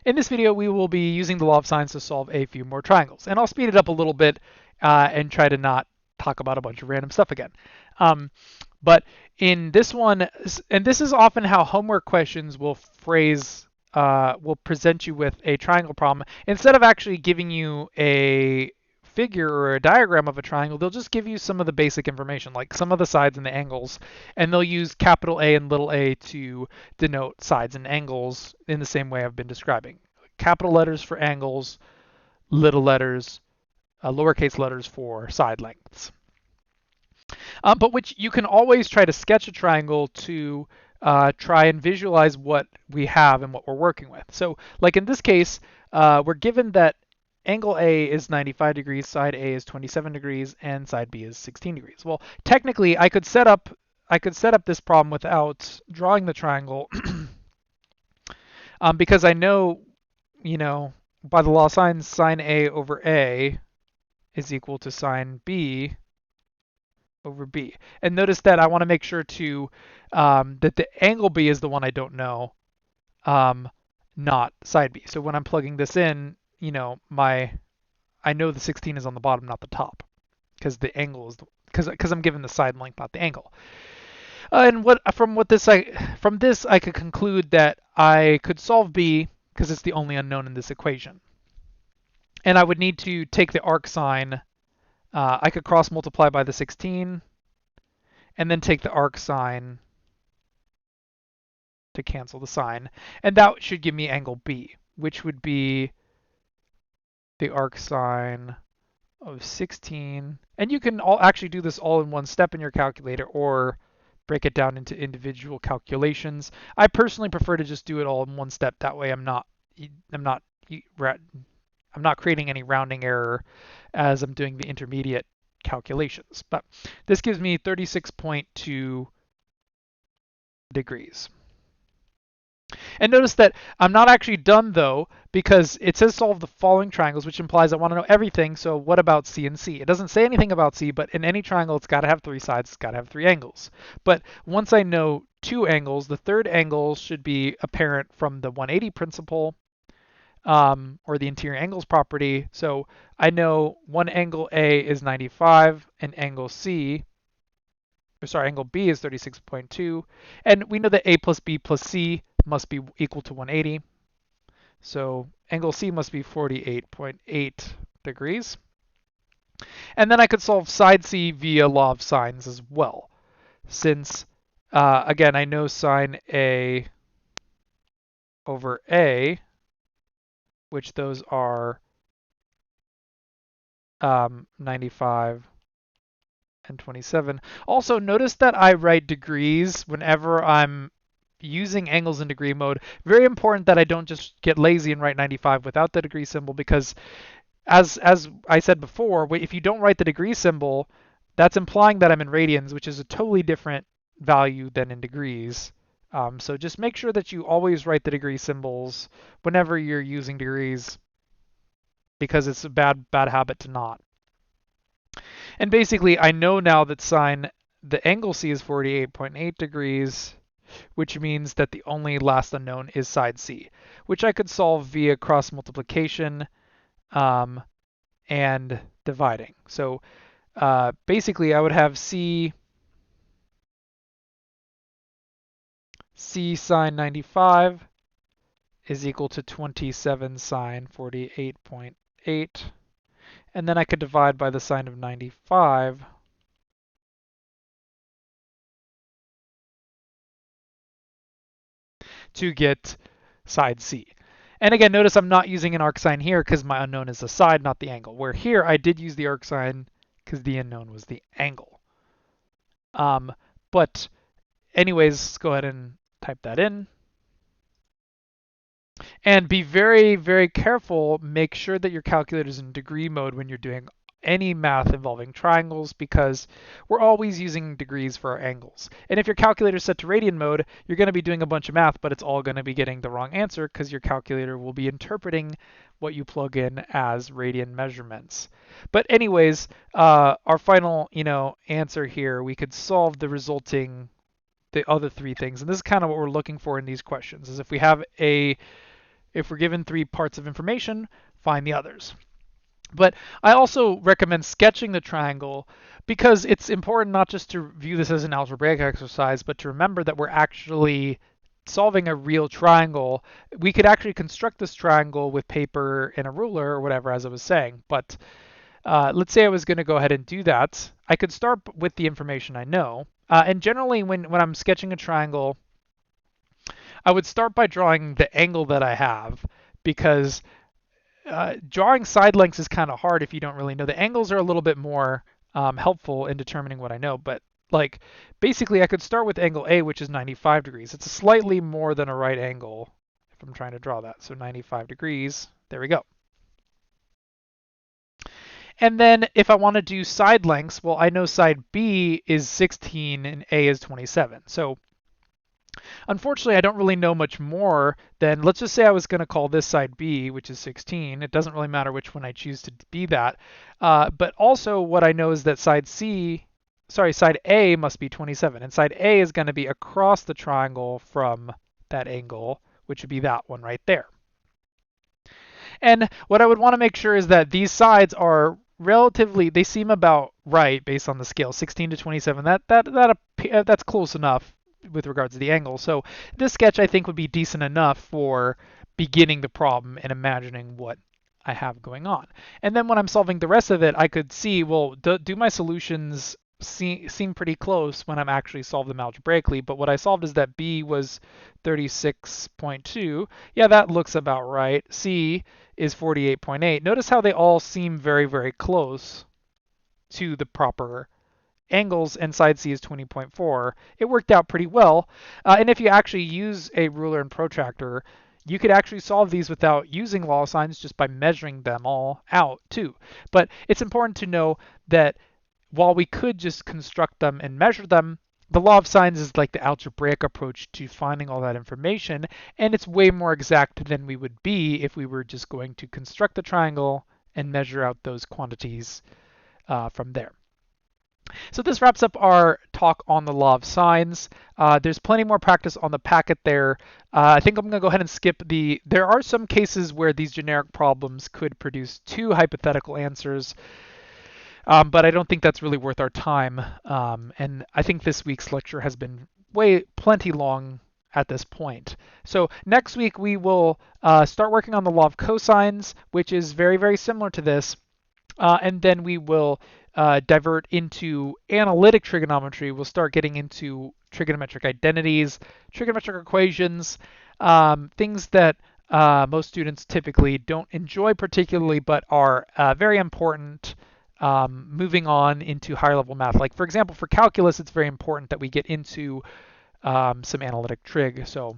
In this video, we will be using the law of sines to solve a few more triangles. And I'll speed it up a little bit and try to not talk about a bunch of random stuff again. But in this one, and this is often how homework questions will will present you with a triangle problem. Instead of actually giving you a figure or a diagram of a triangle, they'll just give you some of the basic information, like some of the sides and the angles, and they'll use capital A and little a to denote sides and angles in the same way I've been describing. Capital letters for angles, little letters, lowercase letters for side lengths. But which you can always try to sketch a triangle to try and visualize what we have and what we're working with. So like in this case, we're given that angle A is 95 degrees, side A is 27 degrees, and side B is 16 degrees. Well, technically, I could set up this problem without drawing the triangle because I know, by the law of sines, sine A over A is equal to sine B over B. And notice that I want to make sure to that the angle B is the one I don't know, not side B. So when I'm plugging this in, I know the 16 is on the bottom, not the top, because the angle is because I'm given the side length, not the angle. And from this I could conclude that I could solve B because it's the only unknown in this equation. And I would need to take the arcsine. I could cross multiply by the 16 and then take the arcsine to cancel the sine. And that should give me angle B, which would be the arcsine of 16. And you can actually do this all in one step in your calculator or break it down into individual calculations. I personally prefer to just do it all in one step. That way I'm not creating any rounding error as I'm doing the intermediate calculations. But this gives me 36.2 degrees. And notice that I'm not actually done though, because it says solve the following triangles, which implies I want to know everything. So what about C and C? It doesn't say anything about C, but in any triangle, it's got to have three sides, it's got to have three angles. But once I know two angles, the third angle should be apparent from the 180 principle, or the interior angles property. So I know one angle A is 95 and angle angle B is 36.2. And we know that A plus B plus C must be equal to 180. So angle C must be 48.8 degrees. And then I could solve side C via law of sines as well, since, again, I know sine A over A, which those are 95 and 27. Also, notice that I write degrees whenever I'm using angles in degree mode. Very important that I don't just get lazy and write 95 without the degree symbol, because as I said before, if you don't write the degree symbol, that's implying that I'm in radians, which is a totally different value than in degrees. So just make sure that you always write the degree symbols whenever you're using degrees, because it's a bad habit to not. And basically, I know now that the angle C is 48.8 degrees, which means that the only last unknown is side C, which I could solve via cross multiplication and dividing. So basically, I would have C sine 95 is equal to 27 sine 48.8. And then I could divide by the sine of 95. To get side C. And again, notice I'm not using an arcsine here because my unknown is the side, not the angle. Where here, I did use the arcsine because the unknown was the angle. But anyways, let's go ahead and type that in. And be very, very careful. Make sure that your calculator is in degree mode when you're doing any math involving triangles, because we're always using degrees for our angles. And if your calculator is set to radian mode, you're going to be doing a bunch of math, but it's all going to be getting the wrong answer because your calculator will be interpreting what you plug in as radian measurements. But anyways, our final, answer here, we could solve the other three things. And this is kind of what we're looking for in these questions, is if we have a If we're given 3 parts of information, find the others. But I also recommend sketching the triangle because it's important not just to view this as an algebraic exercise, but to remember that we're actually solving a real triangle. We could actually construct this triangle with paper and a ruler or whatever, as I was saying. But let's say I was going to go ahead and do that. I could start with the information I know. And generally, when I'm sketching a triangle, I would start by drawing the angle that I have, because drawing side lengths is kind of hard if you don't really know. The angles are a little bit more helpful in determining what I know, but like basically I could start with angle A, which is 95 degrees. It's slightly more than a right angle if I'm trying to draw that. So 95 degrees, there we go. And then if I want to do side lengths, well, I know side B is 16 and A is 27. So unfortunately, I don't really know much more than, let's just say I was going to call this side B, which is 16. It doesn't really matter which one I choose to be that. But also what I know is that side A must be 27. And side A is going to be across the triangle from that angle, which would be that one right there. And what I would want to make sure is that these sides are relatively, they seem about right based on the scale, 16 to 27. That's close enough with regards to the angle. So this sketch I think would be decent enough for beginning the problem and imagining what I have going on. And then when I'm solving the rest of it, I could see, well, do my solutions seem pretty close when I'm actually solve them algebraically? But what I solved is that B was 36.2. Yeah, that looks about right. C is 48.8. Notice how they all seem very, very close to the proper angles, and side C is 20.4. It worked out pretty well. And if you actually use a ruler and protractor, you could actually solve these without using law of sines, just by measuring them all out too. But it's important to know that while we could just construct them and measure them, the law of sines is like the algebraic approach to finding all that information, and it's way more exact than we would be if we were just going to construct the triangle and measure out those quantities from there. So this wraps up our talk on the law of sines. There's plenty more practice on the packet there. I think I'm going to go ahead and skip there are some cases where these generic problems could produce 2 hypothetical answers, but I don't think that's really worth our time. And I think this week's lecture has been plenty long at this point. So next week we will start working on the law of cosines, which is very, very similar to this. And then we will divert into analytic trigonometry. We'll start getting into trigonometric identities, trigonometric equations, things that most students typically don't enjoy particularly, but are very important moving on into higher level math. Like for example, for calculus, it's very important that we get into some analytic trig. So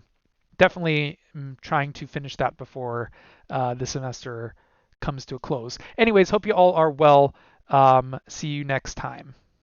definitely trying to finish that before the semester comes to a close. Anyways, hope you all are well. See you next time.